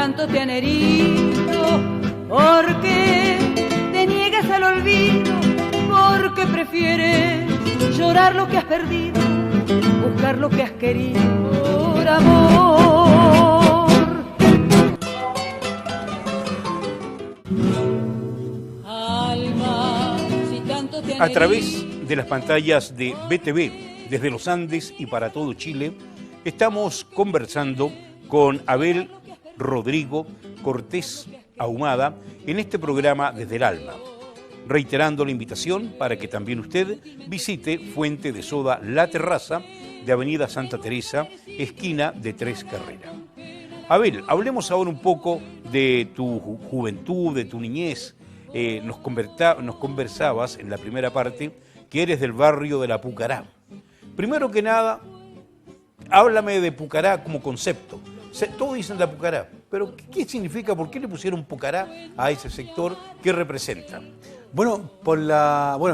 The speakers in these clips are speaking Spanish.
tanto te han herido? ¿Por qué te niegas al olvido? ¿Por qué prefieres llorar lo que has perdido? Buscar lo que has querido por amor. Alma, si tanto te han A través de las pantallas de BTV, desde los Andes y para todo Chile, estamos conversando con Abel Rodrigo Cortés Ahumada en este programa Desde el Alma, reiterando la invitación para que también usted visite Fuente de Soda La Terraza de Avenida Santa Teresa, esquina de Tres Carreras. Abel, hablemos ahora un poco de tu juventud, de tu niñez. Nos conversabas en la primera parte que eres del barrio de la Pucará. Primero que nada, háblame de Pucará como concepto. Todos dicen la Pucará, pero ¿qué significa? ¿Por qué le pusieron Pucará a ese sector? ¿Qué representa? Bueno,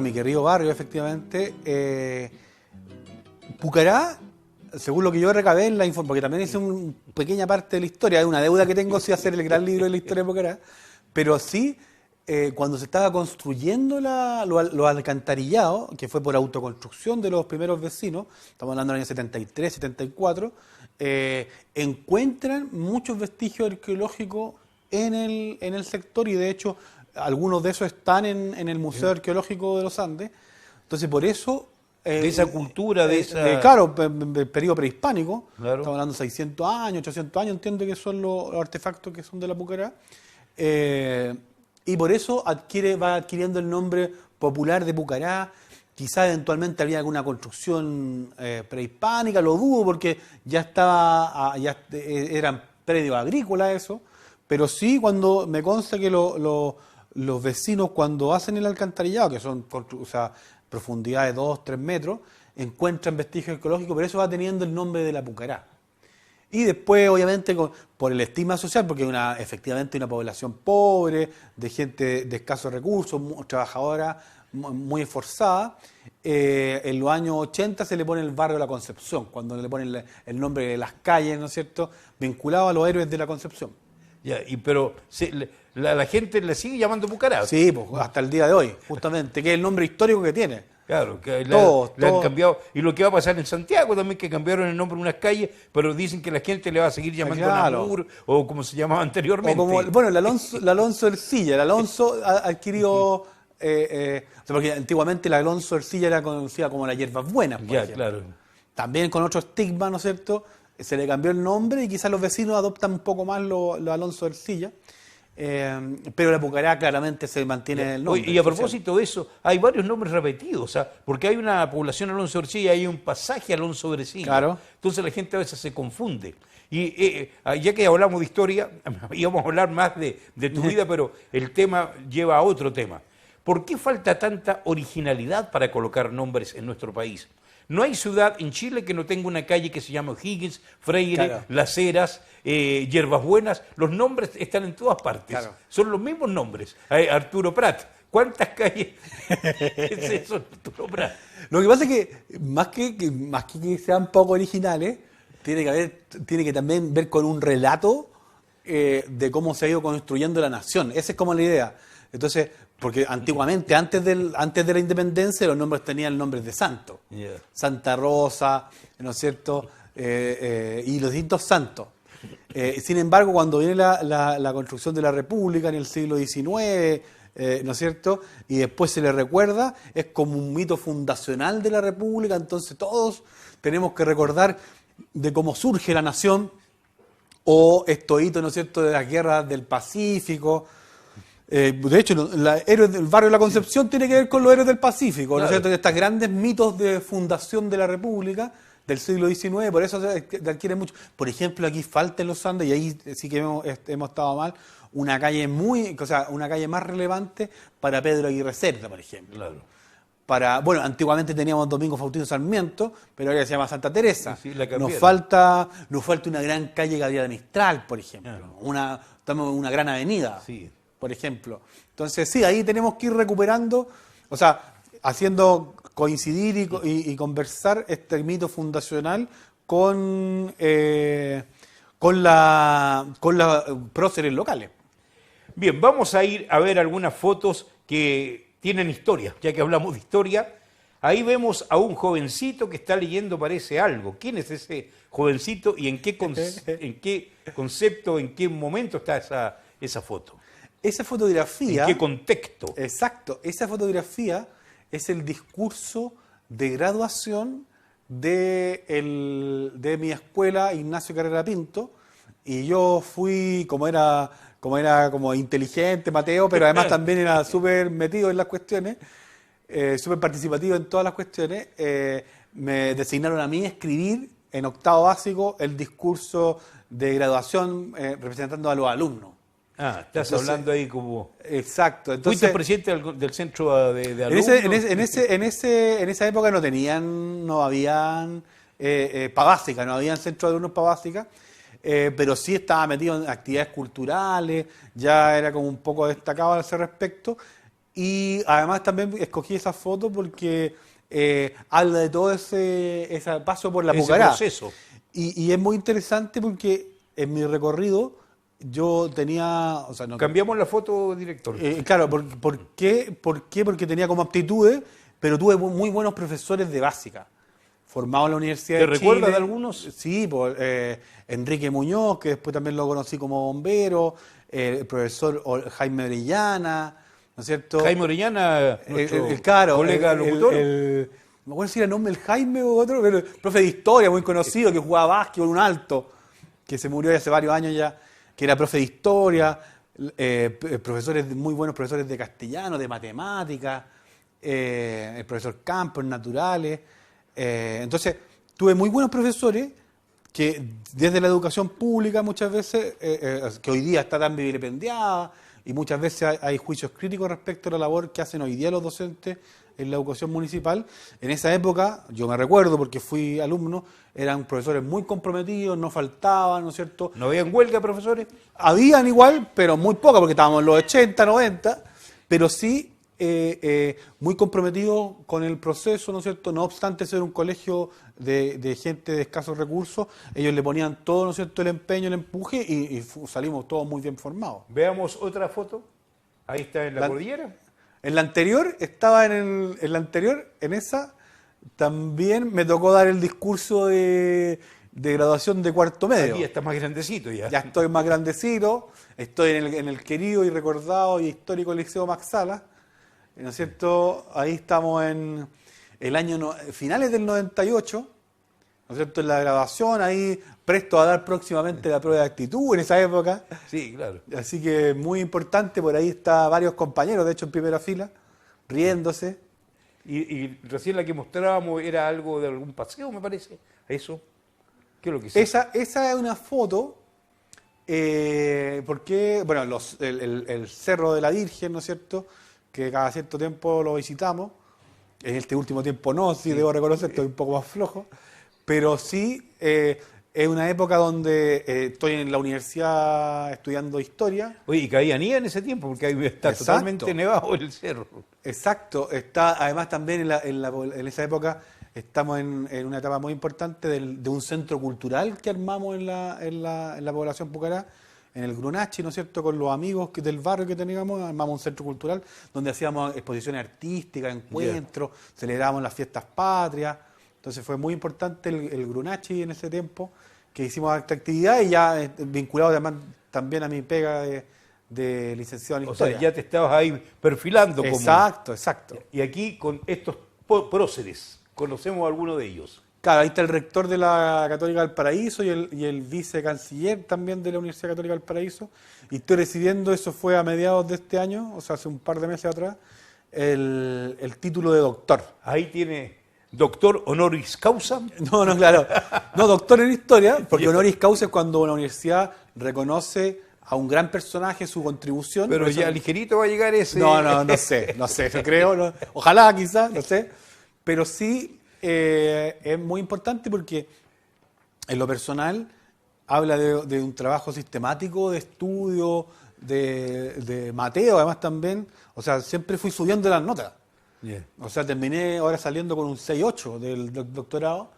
mi querido barrio, efectivamente, Pucará, según lo que yo recabé en la información, porque también hice una pequeña parte de la historia, hay una deuda que tengo sí hacer el gran libro de la historia de Pucará, pero sí, cuando se estaba construyendo los alcantarillados, que fue por autoconstrucción de los primeros vecinos, estamos hablando del año 73, 74, encuentran muchos vestigios arqueológicos en el sector y de hecho algunos de esos están en el Museo Arqueológico de los Andes. Entonces por eso... de esa cultura, de esa... claro, periodo prehispánico, claro. Estamos hablando de 600 años, 800 años, entiendo que son los artefactos que son de la Pucará. Y por eso va adquiriendo el nombre popular de Pucará. Quizás eventualmente había alguna construcción prehispánica, lo dudo porque ya eran predios agrícolas eso, pero sí cuando me consta que los vecinos cuando hacen el alcantarillado, que son profundidad de 2-3 metros, encuentran vestigios arqueológicos, pero eso va teniendo el nombre de la Pucará. Y después, obviamente, por el estigma social, porque hay efectivamente una población pobre, de gente de escasos recursos, trabajadora, muy esforzada, en los años 80 se le pone el barrio de la Concepción, cuando le ponen el nombre de las calles, ¿no es cierto?, vinculado a los héroes de la Concepción. Ya, pero la gente le sigue llamando Pucará. Sí, pues, hasta el día de hoy, justamente, que es el nombre histórico que tiene. Claro, que le han cambiado. Y lo que va a pasar en Santiago también, que cambiaron el nombre de unas calles, pero dicen que la gente le va a seguir llamando Namur, o como se llamaba anteriormente. El Alonso Ercilla. El Alonso adquirió... porque antiguamente el Alonso Ercilla era conocida como la Hierbas Buenas, por ejemplo. Claro. También con otro estigma, ¿no es cierto?, se le cambió el nombre y quizás los vecinos adoptan un poco más los Alonso Ercilla. Pero la Pucará claramente se mantiene el nombre. Y a propósito de eso, hay varios nombres repetidos, porque hay una población Alonso Ercilla, hay un pasaje Alonso Ercilla. Claro. Entonces la gente a veces se confunde. Y ya que hablamos de historia, íbamos a hablar más de tu vida, pero el tema lleva a otro tema. ¿Por qué falta tanta originalidad para colocar nombres en nuestro país? No hay ciudad en Chile que no tenga una calle que se llame O'Higgins, Freire, claro. Las Heras, Hierbas Buenas. Los nombres están en todas partes. Claro. Son los mismos nombres. Arturo Prat. ¿Cuántas calles es eso, Arturo Prat? Lo que pasa es que más que sean poco originales, tiene que también ver con un relato de cómo se ha ido construyendo la nación. Esa es como la idea. Entonces, porque antiguamente, antes de la independencia, los nombres tenían nombres de santos. Yeah. Santa Rosa, ¿no es cierto? Y los distintos santos. Sin embargo, cuando viene la construcción de la República en el siglo XIX, ¿no es cierto?, y después se le recuerda, es como un mito fundacional de la República, entonces todos tenemos que recordar de cómo surge la nación, o estos hitos, ¿no es cierto?, de las guerras del Pacífico. De hecho, el barrio de la Concepción tiene que ver con los héroes del Pacífico, claro. ¿No es cierto?, de estos grandes mitos de fundación de la República del siglo XIX, por eso se adquiere mucho. Por ejemplo, aquí falta en los Andes, y ahí sí que hemos estado mal, una calle más relevante para Pedro Aguirre Cerda, por ejemplo. Claro. Antiguamente teníamos Domingo Faustino Sarmiento, pero ahora se llama Santa Teresa. Sí, nos falta una gran calle Gabriela Mistral, por ejemplo. Claro. Una gran avenida. Sí. Por ejemplo. Entonces, sí, ahí tenemos que ir recuperando, haciendo coincidir y conversar este mito fundacional con con la próceres locales. Bien, vamos a ir a ver algunas fotos que tienen historia, ya que hablamos de historia. Ahí vemos a un jovencito que está leyendo, parece algo. ¿Quién es ese jovencito y en qué concepto, en qué momento está esa foto? Esa fotografía... ¿En qué contexto? Exacto, esa fotografía es el discurso de graduación de mi escuela, Ignacio Carrera Pinto, y yo fui, como era como inteligente, Mateo, pero además también era súper metido en las cuestiones, súper participativo en todas las cuestiones, me designaron a mí escribir en octavo básico el discurso de graduación representando a los alumnos. Ah, estás hablando ahí como... Exacto. Entonces, ¿fuiste presidente del centro de alumnos? En esa época no habían Pabásica, no habían centro de alumnos Pabásica, pero sí estaba metido en actividades culturales, ya era como un poco destacado a ese respecto, y además también escogí esa foto porque habla de todo ese paso por la Pucará. Proceso. Y es muy interesante porque en mi recorrido yo tenía... O sea, no, cambiamos la foto, director. Claro, ¿por qué? Porque tenía como aptitudes, pero tuve muy buenos profesores de básica, formados en la Universidad de Chile. ¿Te recuerdas de algunos? Sí, pues, Enrique Muñoz, que después también lo conocí como bombero, el profesor Jaime Orellana, ¿no es cierto? Jaime Orellana, claro, colega locutor. No me acuerdo si era el nombre el Jaime o otro, pero el profe de historia muy conocido, que jugaba básquetbol, un alto, que se murió hace varios años ya, que era profe de historia, muy buenos profesores de castellano, de matemáticas, el profesor Campos, naturales. Entonces, tuve muy buenos profesores que desde la educación pública muchas veces, que hoy día está tan vilipendiada, y muchas veces hay juicios críticos respecto a la labor que hacen hoy día los docentes en la educación municipal. En esa época, yo me recuerdo porque fui alumno, eran profesores muy comprometidos, no faltaban, ¿no es cierto? ¿No habían huelga, profesores? Habían igual, pero muy poca, porque estábamos en los 80, 90, pero sí muy comprometidos con el proceso, ¿no es cierto? No obstante ser un colegio de gente de escasos recursos, ellos le ponían todo, ¿no es cierto?, el empeño, el empuje, y salimos todos muy bien formados. Veamos otra foto. Ahí está en la cordillera. En la anterior, en esa, también me tocó dar el discurso de graduación de cuarto medio. Aquí está más grandecito ya. Ya estoy más grandecito, estoy en el querido y recordado y histórico Liceo Max Sala, ¿no es cierto? Ahí estamos en el año finales del 98, ¿no es cierto? En la graduación, ahí presto a dar próximamente la prueba de actitud en esa época. Sí, claro. Así que muy importante, por ahí está varios compañeros, de hecho en primera fila, riéndose. Y recién la que mostrábamos era algo de algún paseo, me parece. ¿Eso? ¿Qué es lo que es? Esa es una foto, porque, bueno, el Cerro de la Virgen, ¿no es cierto?, que cada cierto tiempo lo visitamos. En este último tiempo no, sí debo reconocer, estoy un poco más flojo, pero sí es una época donde estoy en la universidad estudiando historia. Oye, y caía nieve en ese tiempo, porque ahí está totalmente nevado el cerro. Exacto, está además también en esa época estamos en una etapa muy importante de un centro cultural que armamos en la población Pucará, en el Grunachi, ¿no es cierto?, con los amigos del barrio que teníamos, armamos un centro cultural donde hacíamos exposiciones artísticas, encuentros, celebrábamos las fiestas patrias. Entonces fue muy importante el Grunachi en ese tiempo, que hicimos esta actividad, y ya vinculado además también a mi pega de licenciado en historia. O sea, ya te estabas ahí perfilando. Exacto. Y aquí con estos próceres, ¿conocemos a alguno de ellos? Claro, ahí está el rector de la Católica del Paraíso y el vicecanciller también de la Universidad Católica del Paraíso. Y estoy recibiendo, eso fue a mediados de este año, o sea, hace un par de meses atrás, el título de doctor. Ahí tiene doctor honoris causa. No, claro. No, doctor en historia, porque honoris causa es cuando una universidad reconoce a un gran personaje su contribución. Pero ya ligerito va a llegar ese. No sé, yo creo. No, ojalá, quizás, no sé. Pero sí es muy importante porque en lo personal habla de un trabajo sistemático, de estudio, de Mateo, además también. O sea, siempre fui subiendo las notas. Yeah. O sea, terminé ahora saliendo con un 6.8 del doctorado,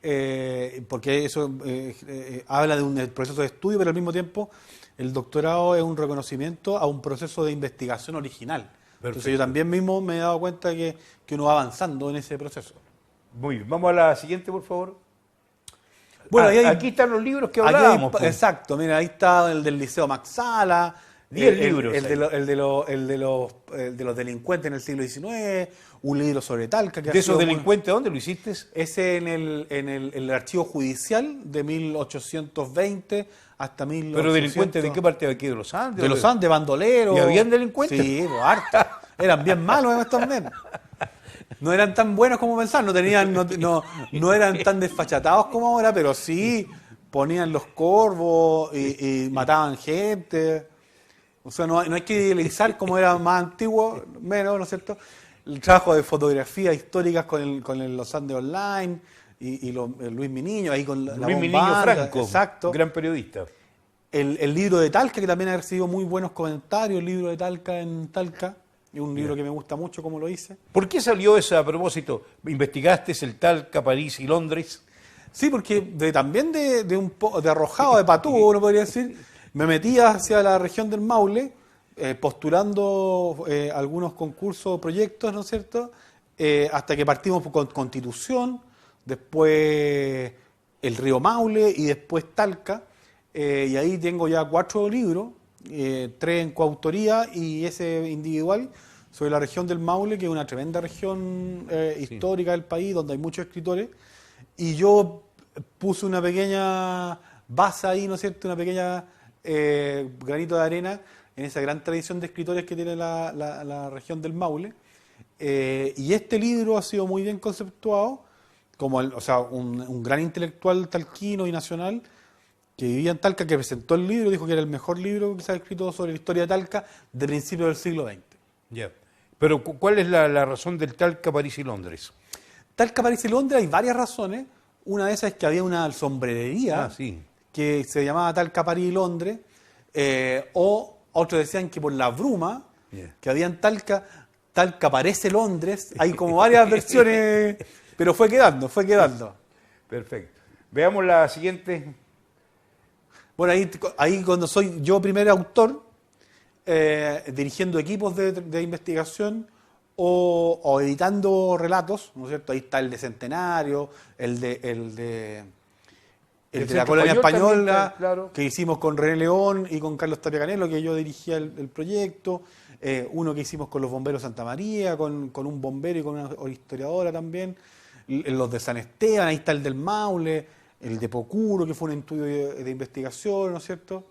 porque eso habla de un proceso de estudio, pero al mismo tiempo el doctorado es un reconocimiento a un proceso de investigación original. Entonces yo también mismo me he dado cuenta que uno va avanzando en ese proceso. Muy bien, vamos a la siguiente, por favor. Bueno, aquí están los libros que hablábamos. Exacto, mira, ahí está el del Liceo Max Sala, 10 libros. El de los delincuentes en el siglo XIX, un libro sobre Talca. ¿De esos delincuentes dónde lo hiciste? Ese en el archivo judicial de 1820 hasta 1800. ¿Pero delincuentes de qué parte de aquí? ¿De los Andes? De los Andes, bandoleros. ¿Y habían delincuentes? Sí, pues, harto. Eran bien malos estos men. No eran tan buenos como pensaban, no eran tan desfachatados como ahora, pero sí ponían los corvos y mataban gente. O sea, no hay que idealizar como era más antiguo, menos, ¿no es cierto? El trabajo de fotografías históricas con los Andes Online y Luis Miniño, ahí con la Luis Miniño bombanda, Franco, exacto. Gran periodista. El libro de Talca, que también ha recibido muy buenos comentarios, el libro de Talca en Talca. Es un libro que me gusta mucho como lo hice. ¿Por qué salió eso a propósito? ¿Investigaste el Talca, París y Londres? Sí, porque también de arrojado, de patúo, uno podría decir, me metí hacia la región del Maule, postulando algunos concursos, proyectos, ¿no es cierto? Hasta que partimos con Constitución, después el río Maule y después Talca. Y ahí tengo ya 4 libros, 3 en coautoría y ese individual sobre la región del Maule, que es una tremenda región histórica del país, donde hay muchos escritores. Y yo puse una pequeña base ahí, ¿no es cierto? Una pequeña granito de arena en esa gran tradición de escritores que tiene la región del Maule. Y este libro ha sido muy bien conceptuado, como un gran intelectual talquino y nacional que vivía en Talca, que presentó el libro, dijo que era el mejor libro que se ha escrito sobre la historia de Talca de principios del siglo XX. Ya. Pero ¿cuál es la razón del Talca, París y Londres? Talca, París y Londres hay varias razones. Una de esas es que había una sombrerería que se llamaba Talca, París y Londres, o otros decían que por la bruma que había en Talca parece Londres. Hay como varias versiones, pero fue quedando. Perfecto. Veamos la siguiente. Bueno, ahí cuando soy yo primer autor, dirigiendo equipos de investigación o editando relatos, ¿no es cierto? Ahí está el de Centenario, el de la colonia española, claro, que hicimos con René León y con Carlos Tapia Canelo, que yo dirigía el proyecto, uno que hicimos con los bomberos Santa María, con un bombero y con una historiadora también, los de San Esteban, ahí está el del Maule, el de Pocuro, que fue un estudio de investigación, ¿no es cierto?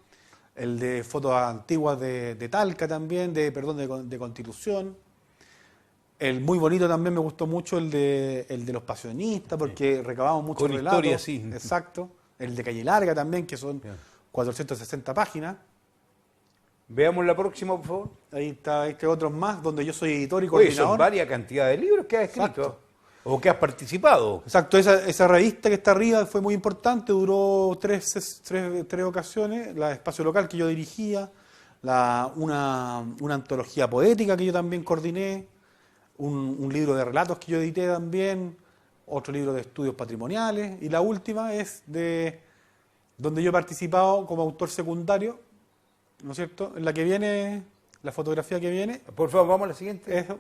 El de fotos antiguas de Talca también, de Constitución. El muy bonito también me gustó mucho el de los pasionistas, porque recabamos muchos relatos. Historia, sí. Exacto. El de Calle Larga también, que son 460 páginas. Veamos la próxima, por favor. Ahí está, hay otros más, donde yo soy editor y coordinador. Son varias cantidades de libros que has escrito. Exacto. O que has participado. Exacto, esa revista que está arriba fue muy importante, duró tres ocasiones, la Espacio Local que yo dirigía, una antología poética que yo también coordiné, un libro de relatos que yo edité también, otro libro de estudios patrimoniales, y la última es donde yo he participado como autor secundario, ¿no es cierto? En la que viene, la fotografía que viene. Por favor, vamos a la siguiente. Eso.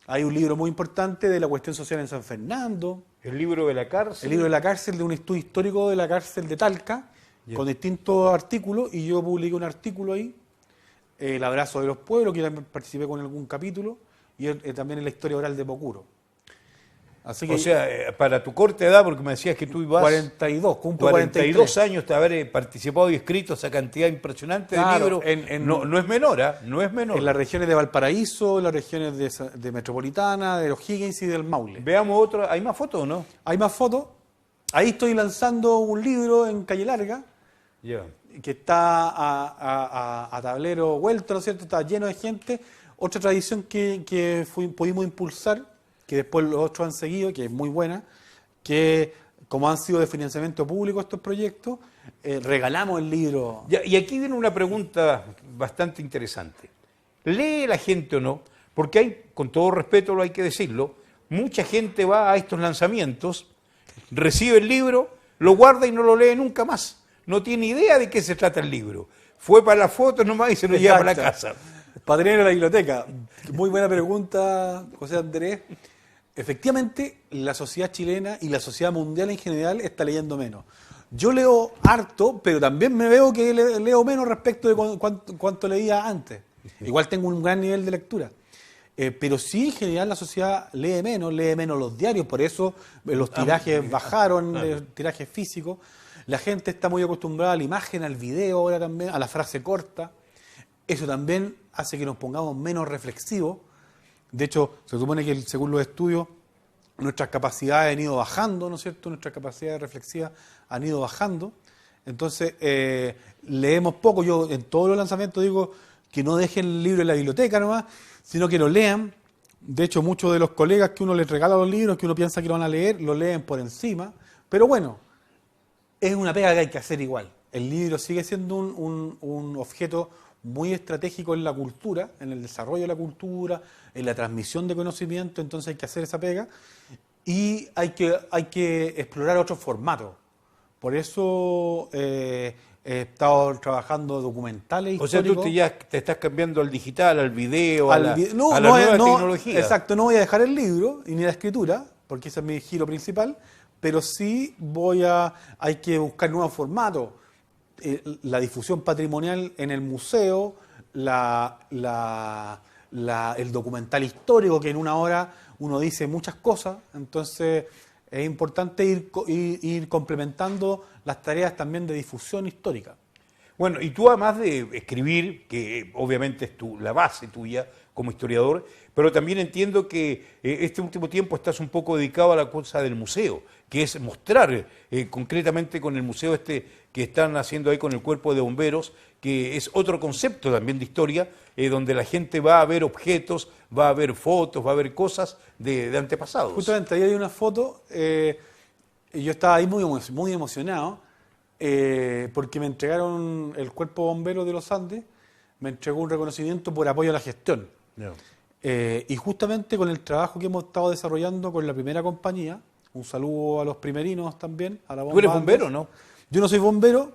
Hay un libro muy importante de la cuestión social en San Fernando. El libro de la cárcel. El libro de la cárcel, de un estudio histórico de la cárcel de Talca, con distintos artículos, y yo publiqué un artículo ahí, El abrazo de los pueblos, que también participé con algún capítulo, y también en la historia oral de Pocuro. Así que, o sea, para tu corta edad, porque me decías que tú ibas... 42, cumplo 42 años de haber participado y escrito esa cantidad impresionante de libros. No es menor, ¿eh? No es menor. En las regiones de Valparaíso, en las regiones de Metropolitana, de los Higgins y del Maule. Veamos otro. ¿Hay más fotos o no? Hay más fotos. Ahí estoy lanzando un libro en Calle Larga, que está a tablero vuelto, ¿no es cierto? Está lleno de gente. Otra tradición que pudimos impulsar, que después los otros han seguido, que es muy buena, que como han sido de financiamiento público estos proyectos, regalamos el libro. Y aquí viene una pregunta bastante interesante. ¿Lee la gente o no? Porque hay, con todo respeto lo hay que decirlo, mucha gente va a estos lanzamientos recibe el libro, lo guarda y no lo lee nunca más. No tiene idea de qué se trata el libro. Fue para las fotos nomás y se lo lleva para la casa. Para tener en la biblioteca. Muy buena pregunta, José Andrés. Efectivamente, la sociedad chilena y la sociedad mundial en general está leyendo menos. Yo leo harto, pero también me veo que leo menos respecto de cuánto leía antes. Igual tengo un gran nivel de lectura. Pero sí, en general, la sociedad lee menos los diarios, por eso los tirajes bajaron, tirajes físicos. La gente está muy acostumbrada a la imagen, al video ahora también, a la frase corta. Eso también hace que nos pongamos menos reflexivos. De hecho, se supone que según los estudios, nuestras capacidades han ido bajando, ¿no es cierto? Nuestras capacidades reflexivas han ido bajando. Entonces, leemos poco. Yo en todos los lanzamientos digo que no dejen el libro en la biblioteca nomás, sino que lo lean. De hecho, muchos de los colegas que uno les regala los libros, que uno piensa que lo van a leer, lo leen por encima. Pero bueno, es una pega que hay que hacer igual. El libro sigue siendo un objeto muy estratégico en la cultura, en el desarrollo de la cultura, en la transmisión de conocimiento, entonces hay que hacer esa pega y hay que explorar otros formatos. Por eso he estado trabajando documentales históricos. O sea, tú ya te estás cambiando al digital, al video, a la nueva tecnología. Exacto, no voy a dejar el libro y ni la escritura, porque ese es mi giro principal, pero sí hay que buscar nuevos formatos. La difusión patrimonial en el museo, el documental histórico, que en una hora uno dice muchas cosas, entonces es importante ir complementando las tareas también de difusión histórica. Bueno, y tú además de escribir, que obviamente es la base tuya como historiador, pero también entiendo que este último tiempo estás un poco dedicado a la cosa del museo, que es mostrar concretamente con el museo que están haciendo ahí con el Cuerpo de Bomberos, que es otro concepto también de historia, donde la gente va a ver objetos, va a ver fotos, va a ver cosas de antepasados. Justamente ahí hay una foto, y yo estaba ahí muy emocionado, porque me entregaron el Cuerpo de Bomberos de los Andes, me entregó un reconocimiento por apoyo a la gestión. No. Y justamente con el trabajo que hemos estado desarrollando con la primera compañía, un saludo a los primerinos también, a la bomba. ¿Tú eres bombero, no? Yo no soy bombero,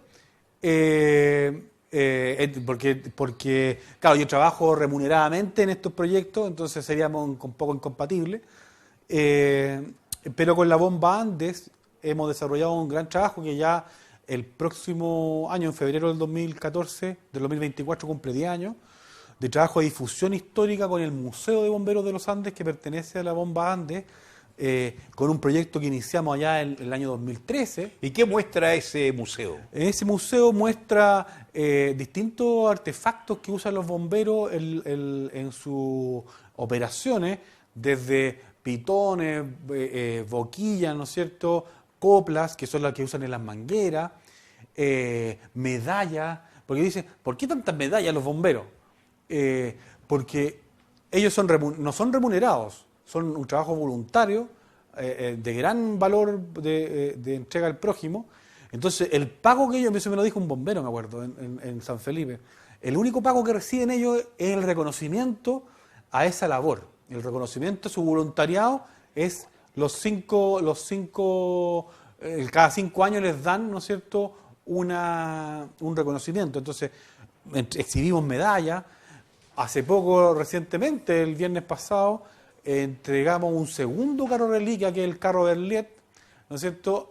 porque, claro, yo trabajo remuneradamente en estos proyectos, entonces seríamos un poco incompatibles. Pero con la Bomba Andes hemos desarrollado un gran trabajo que ya el próximo año, en febrero del 2014, del 2024, cumple 10 años, de trabajo de difusión histórica con el Museo de Bomberos de los Andes, que pertenece a la Bomba Andes, con un proyecto que iniciamos allá en el año 2013. ¿Y qué muestra ese museo? Ese museo muestra distintos artefactos que usan los bomberos en sus operaciones, desde pitones, boquillas, ¿no es cierto?, coplas, que son las que usan en las mangueras, medallas, porque dicen, ¿por qué tantas medallas los bomberos? Porque ellos no son remunerados, son un trabajo voluntario, de gran valor de entrega al prójimo. Entonces, el pago que ellos, eso me lo dijo un bombero, me acuerdo, en San Felipe, el único pago que reciben ellos es el reconocimiento a esa labor. El reconocimiento a su voluntariado es cada 5 años les dan, ¿no es cierto?, un reconocimiento. Entonces, exhibimos medallas. Hace poco, recientemente, el viernes pasado, entregamos un segundo carro reliquia, que es el carro Berliet, ¿no es cierto?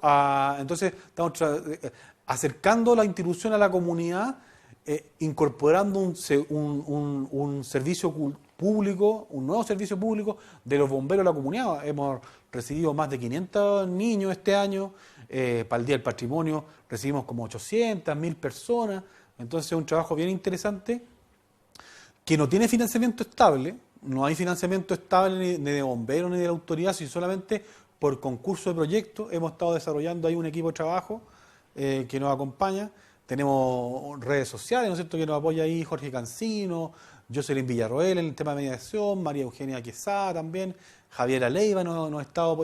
Entonces, estamos acercando la institución a la comunidad, incorporando un servicio público, un nuevo servicio público de los bomberos de la comunidad. Hemos recibido más de 500 niños este año, para el Día del Patrimonio recibimos como 800, 1000 personas, entonces es un trabajo bien interesante que no tiene financiamiento estable, no hay financiamiento estable ni de bomberos ni de la autoridad, sino solamente por concurso de proyectos. Hemos estado desarrollando ahí un equipo de trabajo que nos acompaña. Tenemos redes sociales, ¿no es cierto?, que nos apoya ahí Jorge Cancino, Jocelyn Villarroel en el tema de mediación, María Eugenia Quesada también, Javiera Leiva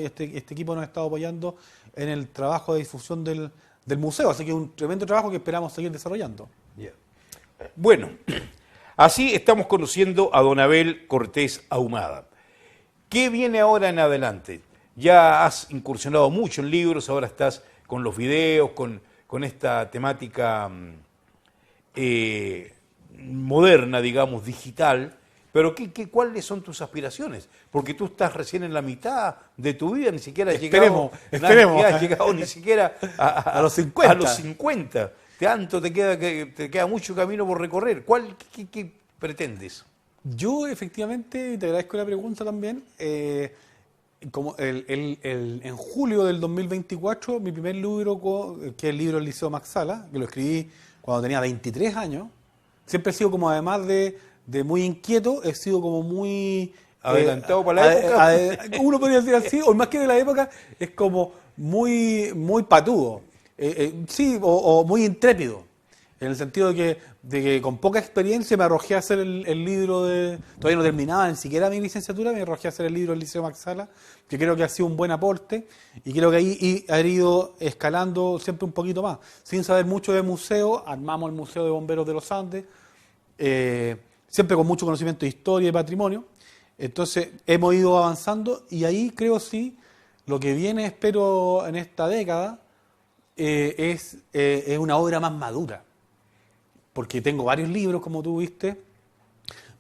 este equipo nos ha estado apoyando en el trabajo de difusión del museo, así que es un tremendo trabajo que esperamos seguir desarrollando. Yeah. Bueno, así estamos conociendo a don Abel Cortés Ahumada. ¿Qué viene ahora en adelante? ya has incursionado mucho en libros, ahora estás con los videos, con esta temática moderna, digamos, digital. Pero ¿cuáles son tus aspiraciones? Porque tú estás recién en la mitad de tu vida, ni siquiera has llegado, esperemos. has llegado ni siquiera A los 50. A los 50. Tanto te queda mucho camino por recorrer. ¿Qué pretendes? Yo, efectivamente, te agradezco la pregunta también. Como en julio del 2024, mi primer libro, que es el libro del Liceo Max Sala, que lo escribí cuando tenía 23 años, siempre he sido como, además de muy inquieto, he sido como muy... Adelantado para la época. Uno podría decir así, o más que de la época, es como muy patudo. Sí, o muy intrépido. En el sentido de que con poca experiencia me arrojé a hacer el libro todavía no terminaba ni siquiera mi licenciatura, me arrojé a hacer el libro del Liceo Max Sala, que creo que ha sido un buen aporte, y creo que ahí ha ido escalando siempre un poquito más. Sin saber mucho de museo, armamos el Museo de Bomberos de los Andes, siempre con mucho conocimiento de historia y patrimonio. Entonces hemos ido avanzando, y ahí creo sí, lo que viene, espero, en esta década, es una obra más madura. Porque tengo varios libros, como tú viste,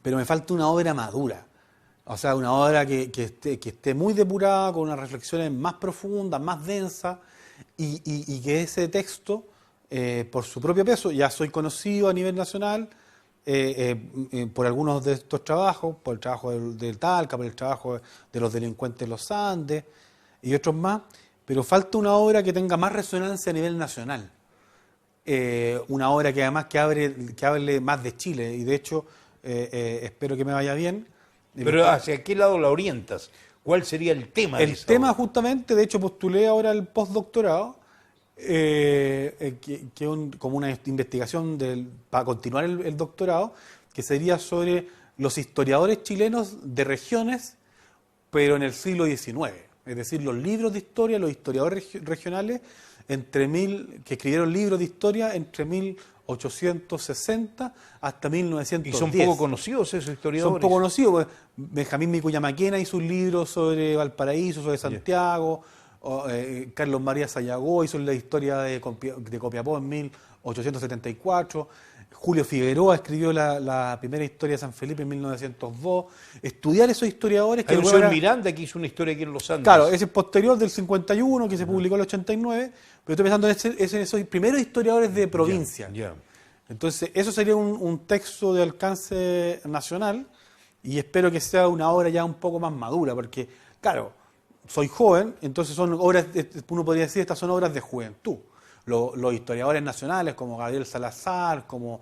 pero me falta una obra madura. O sea, una obra que esté muy depurada, con unas reflexiones más profundas, más densas, y que ese texto, por su propio peso, ya soy conocido a nivel nacional por algunos de estos trabajos, por el trabajo del Talca, por el trabajo de los delincuentes de los Andes y otros más, pero falta una obra que tenga más resonancia a nivel nacional. Una obra que además que hable más de Chile, y de hecho espero que me vaya bien. Pero ¿hacia qué lado la orientas? ¿Cuál sería el tema de esa tema obra? justamente, de hecho postulé ahora el postdoctorado, como una investigación para continuar el doctorado, que sería sobre los historiadores chilenos de regiones, pero en el siglo XIX. Es decir, los libros de historia, los historiadores regionales, que escribieron libros de historia entre 1860 hasta 1910. ¿Y son poco conocidos esos historiadores? Son poco conocidos. Benjamín Vicuña Maquena hizo un libro sobre Valparaíso, sobre Santiago. Carlos María Sayago hizo la historia de Copiapó en 1874. Julio Figueroa escribió la primera historia de San Felipe en 1902. Estudiar esos historiadores... Hay un señor Miranda que hizo una historia aquí en Los Andes. Claro, ese es posterior del 51, que se publicó en el 89, pero estoy pensando en esos primeros historiadores de provincia. Entonces, eso sería un texto de alcance nacional, y espero que sea una obra ya un poco más madura, porque, claro, soy joven, entonces son obras, uno podría decir, estas son obras de juventud. Los historiadores nacionales como Gabriel Salazar, como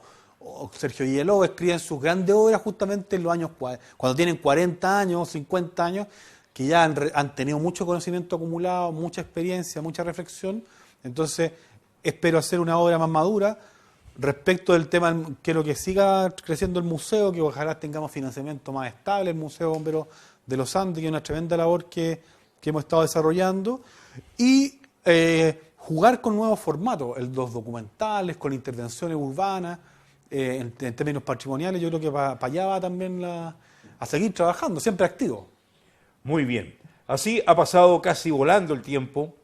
Sergio Villalobos, escriben sus grandes obras justamente en los años cuando tienen 40 años, 50 años, que ya han tenido mucho conocimiento acumulado, mucha experiencia, mucha reflexión. Entonces, espero hacer una obra más madura. Respecto del tema, quiero que siga creciendo el museo, que ojalá tengamos financiamiento más estable, el Museo Bomberos de los Andes, que es una tremenda labor que hemos estado desarrollando. Y jugar con nuevos formatos, los documentales, con intervenciones urbanas, en términos patrimoniales. Yo creo que para allá va también a seguir trabajando, siempre activo. Muy bien. Así ha pasado casi volando el tiempo,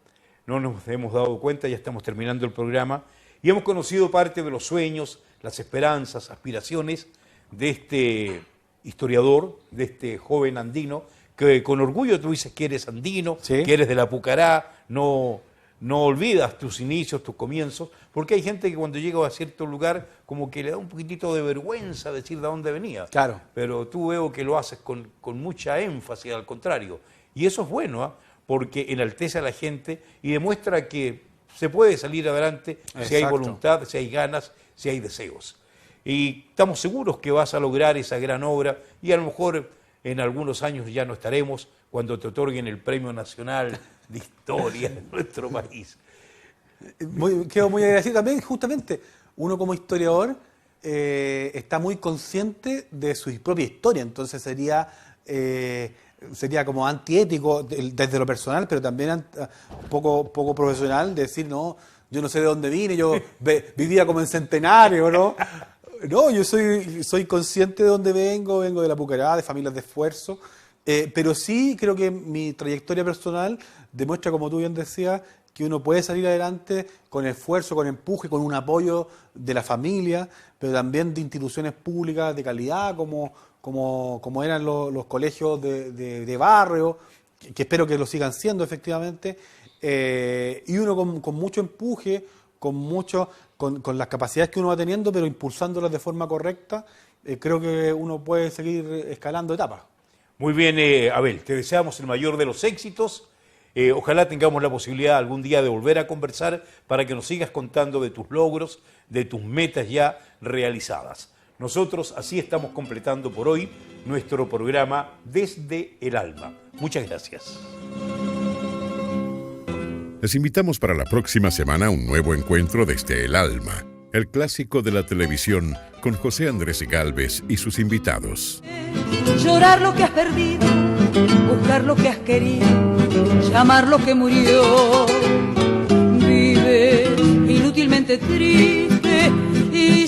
no nos hemos dado cuenta, ya estamos terminando el programa, y hemos conocido parte de los sueños, las esperanzas, aspiraciones de este historiador, de este joven andino, que con orgullo tú dices que eres andino, ¿Sí? que eres de la Pucará, no olvidas tus inicios, tus comienzos, porque hay gente que cuando llega a cierto lugar como que le da un poquitito de vergüenza decir de dónde venía. Claro. Pero tú veo que lo haces con mucha énfasis, al contrario. Y eso es bueno, porque enaltece a la gente y demuestra que se puede salir adelante si hay Exacto. voluntad, si hay ganas, si hay deseos. Y estamos seguros que vas a lograr esa gran obra, y a lo mejor en algunos años ya no estaremos cuando te otorguen el Premio Nacional de Historia de nuestro país. Quedo muy agradecido también, justamente, uno como historiador está muy consciente de su propia historia, entonces sería como antiético desde lo personal, pero también poco profesional, decir, no, yo no sé de dónde vine, yo vivía como en Centenario, ¿no? No, yo soy consciente de dónde vengo de la Pucará, de familias de esfuerzo, Pero sí creo que mi trayectoria personal demuestra, como tú bien decías, que uno puede salir adelante con esfuerzo, con empuje, con un apoyo de la familia, pero también de instituciones públicas de calidad, como eran los colegios de barrio, que espero que lo sigan siendo efectivamente, y uno con mucho empuje, con las capacidades que uno va teniendo, pero impulsándolas de forma correcta, creo que uno puede seguir escalando etapas. Muy bien, Abel, te deseamos el mayor de los éxitos. Ojalá tengamos la posibilidad algún día de volver a conversar para que nos sigas contando de tus logros, de tus metas ya realizadas. Nosotros así estamos completando por hoy nuestro programa Desde el Alma. Muchas gracias. Les invitamos para la próxima semana a un nuevo encuentro Desde el Alma, el clásico de la televisión con José Andrés Gálvez y sus invitados. Llorar lo que has perdido, buscar lo que has querido, llamar lo que murió. Vive inútilmente triste y